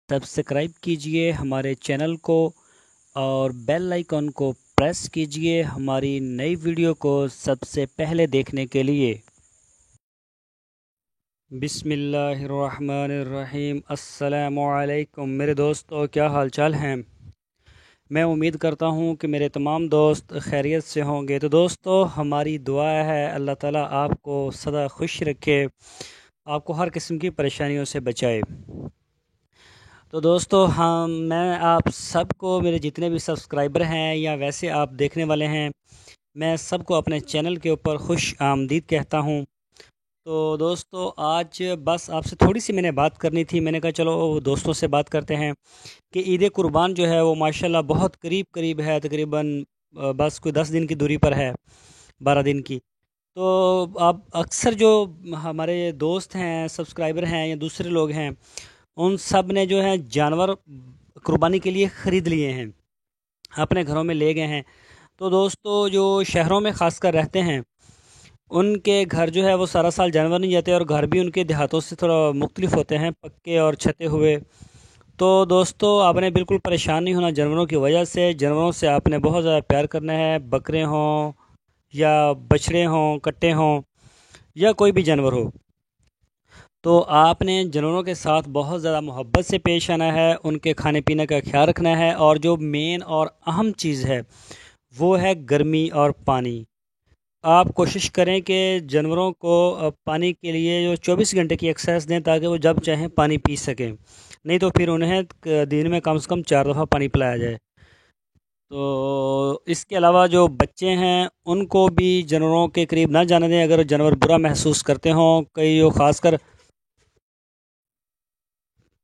Subscribe कीजिए हमारे channel को और बेल आइकॉन को प्रेस कीजिए हमारी नई वीडियो को सबसे पहले देखने के लिए। बिस्मिल्लाहिर्रहमानिर्रहीम। अस्सलामुअलैकुम मेरे दोस्तों, क्या हाल चाल हैं। मैं उम्मीद करता हूं कि मेरे तमाम दोस्त खैरियत से होंगे। तो दोस्तों, हमारी दुआ है अल्लाह ताला आपको सदा खुश रखे, आपको हर किस्म की परेशानियों से बचाए। तो दोस्तों, मैं आप सबको, मेरे जितने भी सब्सक्राइबर हैं या वैसे आप देखने वाले हैं, मैं सबको अपने चैनल के ऊपर खुश आमदीद कहता हूं। तो दोस्तों, आज बस आपसे थोड़ी सी मैंने बात करनी थी। मैंने कहा चलो दोस्तों से बात करते हैं कि ईद कुर्बान जो है वो माशाल्लाह बहुत करीब करीब है। तकरीबन बस कोई 10 दिन की दूरी पर है, 12 दिन की। तो अब अक्सर जो हमारे दोस्त हैं, सब्सक्राइबर हैं या दूसरे लोग हैं, उन सब ने जो है जानवर कुर्बानी के लिए ख़रीद लिए हैं, अपने घरों में ले गए हैं। तो दोस्तों, जो शहरों में ख़ासकर रहते हैं, उनके घर जो है वो सारा साल जानवर नहीं जाते, और घर भी उनके देहातों से थोड़ा मुख्तलिफ होते हैं, पक्के और छते हुए। तो दोस्तों, आपने बिल्कुल परेशान नहीं होना जानवरों की वजह से। जानवरों से आपने बहुत ज़्यादा प्यार करना है, बकरे हों या बछड़े हों, कट्टे हों या कोई भी जानवर हो। तो आपने जानवरों के साथ बहुत ज़्यादा मोहब्बत से पेश आना है, उनके खाने पीने का ख्याल रखना है, और जो मेन और अहम चीज़ है वो है गर्मी और पानी। आप कोशिश करें कि जानवरों को पानी के लिए जो 24 घंटे की एक्सेस दें, ताकि वो जब चाहें पानी पी सकें। नहीं तो फिर उन्हें दिन में कम से कम 4 दफ़ा पानी पिलाया जाए। तो इसके अलावा जो बच्चे हैं उनको भी जानवरों के करीब ना जाने दें अगर जानवर बुरा महसूस करते हों। कई जो ख़ासकर,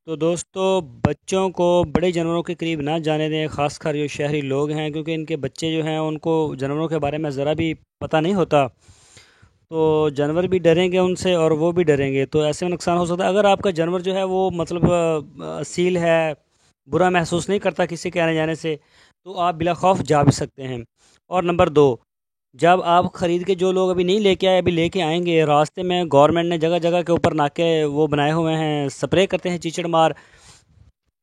तो दोस्तों, बच्चों को बड़े जानवरों के करीब ना जाने दें, ख़ासकर जो शहरी लोग हैं, क्योंकि इनके बच्चे जो हैं उनको जानवरों के बारे में ज़रा भी पता नहीं होता। तो जानवर भी डरेंगे उनसे और वो भी डरेंगे, तो ऐसे में नुकसान हो सकता है। अगर आपका जानवर जो है वो मतलब असील है, बुरा महसूस नहीं करता किसी के आने जाने से, तो आप बिला खौफ जा भी सकते हैं। और नंबर 2, जब आप ख़रीद के, जो लोग अभी नहीं लेके आए अभी लेके आएंगे, रास्ते में गवर्नमेंट ने जगह जगह के ऊपर नाके वो बनाए हुए हैं, स्प्रे करते हैं कीचड़ मार।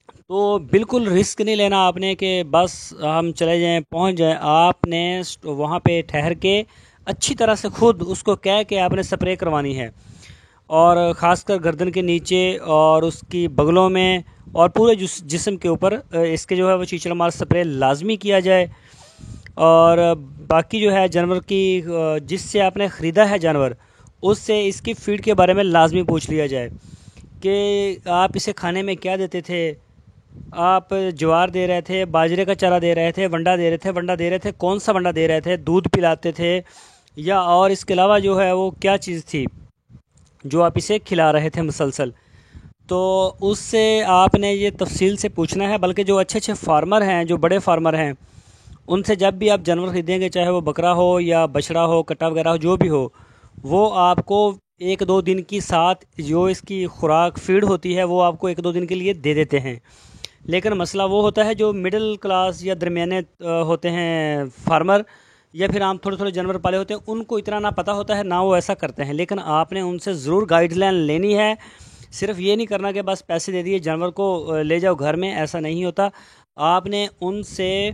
तो बिल्कुल रिस्क नहीं लेना आपने कि बस हम चले जाएं, पहुंच जाएं। आपने वहाँ पे ठहर के अच्छी तरह से खुद उसको कह के आपने स्प्रे करवानी है, और ख़ासकर गर्दन के नीचे और उसकी बगलों में और पूरे जिस्म के ऊपर इसके जो है वो कीचड़ मार स्प्रे लाजमी किया जाए। और बाकी जो है जानवर की, जिससे आपने ख़रीदा है जानवर, उससे इसकी फ़ीड के बारे में लाजमी पूछ लिया जाए कि आप इसे खाने में क्या देते थे। आप ज्वार दे रहे थे, बाजरे का चारा दे रहे थे, वंडा दे रहे थे, कौन सा वंडा दे रहे थे, दूध पिलाते थे, या और इसके अलावा जो है वो क्या चीज़ थी जो आप इसे खिला रहे थे मुसलसल। तो उससे आपने ये तफसील से पूछना है। बल्कि जो अच्छे अच्छे फार्मर हैं, जो बड़े फार्मर हैं, उनसे जब भी आप जानवर ख़रीदेंगे, चाहे वो बकरा हो या बछड़ा हो, कट्टा वगैरह हो, जो भी हो, वो आपको 1-2 दिन की साथ जो इसकी खुराक फीड होती है वो आपको 1-2 दिन के लिए दे देते हैं। लेकिन मसला वो होता है जो मिडिल क्लास या दरमियाने होते हैं फार्मर, या फिर आम थोड़े थोड़े जानवर पाले होते हैं, उनको इतना ना पता होता है, ना वो ऐसा करते हैं। लेकिन आपने उनसे ज़रूर गाइडलाइन लेनी है। सिर्फ ये नहीं करना कि बस पैसे दे दिए जानवर को ले जाओ घर में, ऐसा नहीं होता। आपने उनसे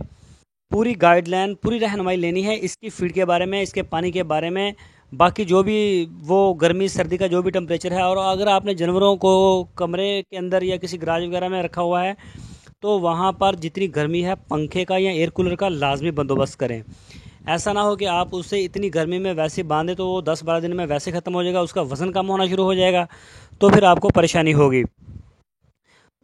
पूरी गाइडलाइन, पूरी रहनुमाई लेनी है इसकी फ़ीड के बारे में, इसके पानी के बारे में, बाकी जो भी वो गर्मी सर्दी का जो भी टेम्परेचर है। और अगर आपने जानवरों को कमरे के अंदर या किसी गराज वगैरह में रखा हुआ है, तो वहाँ पर जितनी गर्मी है पंखे का या एयर कूलर का लाजमी बंदोबस्त करें। ऐसा ना हो कि आप उसे इतनी गर्मी में वैसे बांधें तो वो 10-12 दिन में वैसे ख़त्म हो जाएगा, उसका वज़न कम होना शुरू हो जाएगा, तो फिर आपको परेशानी होगी।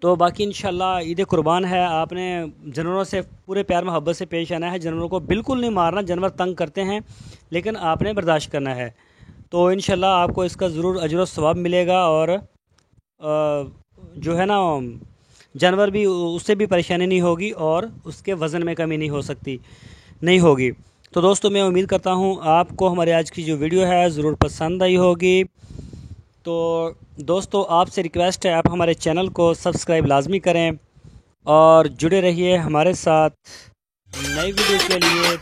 तो बाकी इंशाल्लाह ईद कुर्बान है, आपने जानवरों से पूरे प्यार मोहब्बत से पेश आना है। जानवरों को बिल्कुल नहीं मारना, जानवर तंग करते हैं, लेकिन आपने बर्दाश्त करना है। तो इंशाल्लाह आपको इसका ज़रूर अजर व सवाब मिलेगा। और जो है ना, जानवर भी, उससे भी परेशानी नहीं होगी और उसके वज़न में कमी नहीं होगी। तो दोस्तों, मैं उम्मीद करता हूँ आपको हमारे आज की जो वीडियो है ज़रूर पसंद आई होगी। तो दोस्तों, आपसे रिक्वेस्ट है, आप हमारे चैनल को सब्सक्राइब लाजमी करें और जुड़े रहिए हमारे साथ नई वीडियो के लिए।